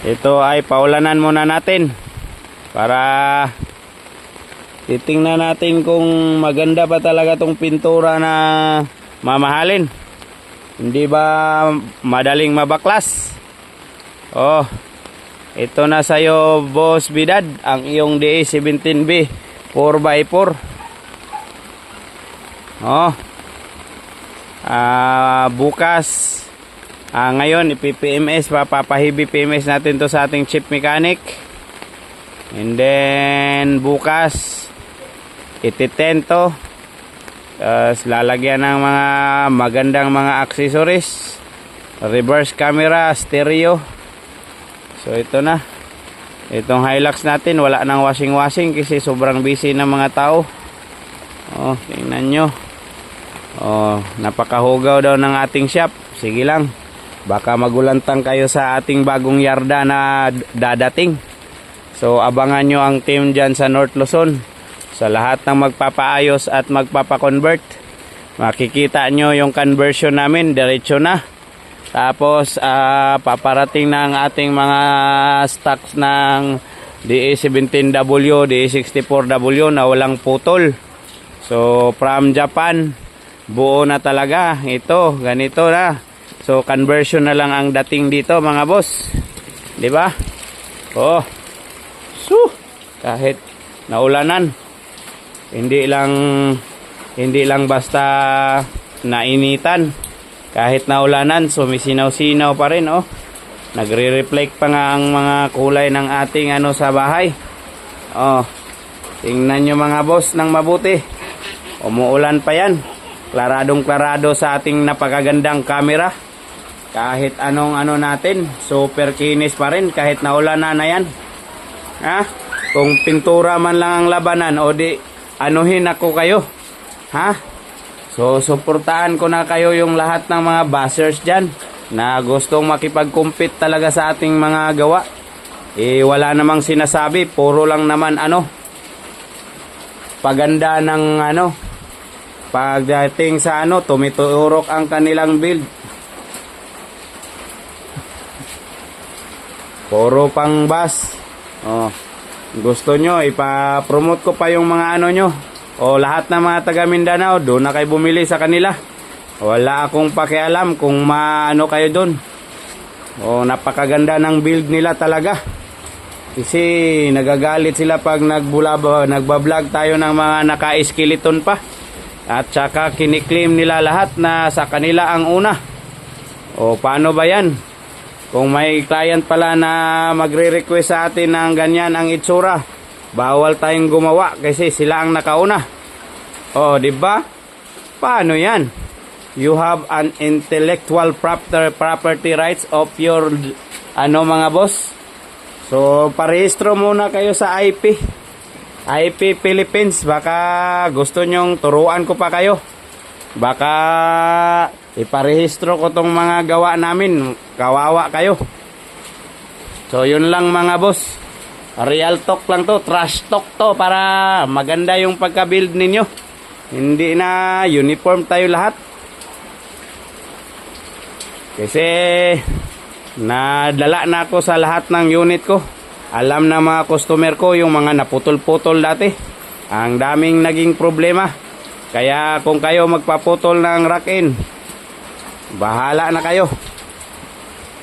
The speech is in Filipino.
Ito ay paulanan muna natin para titingnan natin kung maganda pa talaga tong pintura na mamahalin. Hindi ba madaling mabaklas? Oh, ito na sa'yo, Boss Bidad, ang iyong DA17B 4x4. Oh, bukas, ngayon ipi-PMS, papahibi PMS natin to sa ating chief mechanic. And then bukas ititento, lalagyan ng mga magandang mga accessories, reverse camera, stereo. So ito na, itong Hilux natin wala nang washing kasi sobrang busy ng mga tao. Oh, tingnan nyo. Oh, napakahugaw daw ng ating shop. Sige lang, baka magulantang kayo sa ating bagong yarda na dadating. So abangan nyo ang team dyan sa North Luzon. Sa lahat ng magpapaayos at magpapakonvert, makikita nyo yung conversion namin, diretso na. Tapos paparating na ang ating mga stocks ng DA17W, DA64W na walang putol. So from Japan, buo na talaga. Ito, ganito na. So conversion na lang ang dating dito mga boss, di ba? Oh, kahit naulanan, hindi lang basta nainitan, kahit naulanan sumisinaw-sinaw pa rin. Oh, nagre-reflect pa nga ang mga kulay ng ating sa bahay. Oh, tingnan nyo mga boss ng mabuti, umuulan pa yan, klaradong klarado sa ating napakagandang camera. Kahit anong natin, super kinis pa rin kahit naulanan na yan. Ha? Kung pintura man lang ang labanan, o di anuhin ako kayo, ha? So suportahan ko na kayo, yung lahat ng mga bashers dyan na gustong makipag-compete talaga sa ating mga gawa. Wala namang sinasabi, puro lang naman paganda ng pagdating sa tumiturok ang kanilang build. Puro pang bas. Oh, gusto nyo ipa-promote ko pa yung mga nyo, o lahat ng mga taga Mindanao, doon na kayo bumili sa kanila. Wala akong pakialam kung kayo doon. O, napakaganda ng build nila talaga. Kasi nagagalit sila pag nagbablog tayo ng mga naka-skeleton pa. At saka kiniklaim nila lahat na sa kanila ang una. O paano ba yan? Kung may client pala na magre-request sa atin ng ganyan ang itsura, bawal tayong gumawa kasi sila ang nakauna. Oh, di ba? Paano yan? You have an intellectual property rights of your mga boss. So parehistro muna kayo sa IP Philippines. Baka gusto nyong turuan ko pa kayo, baka iparehistro ko tong mga gawa namin, kawawa kayo. So yun lang mga boss, real talk lang to, trash talk to, para maganda yung pagka-build ninyo. Hindi na uniform tayo lahat, kasi nadala na ako sa lahat ng unit ko. Alam na mga customer ko yung mga naputol-putol dati, ang daming naging problema. Kaya kung kayo magpaputol ng rack-in, bahala na kayo.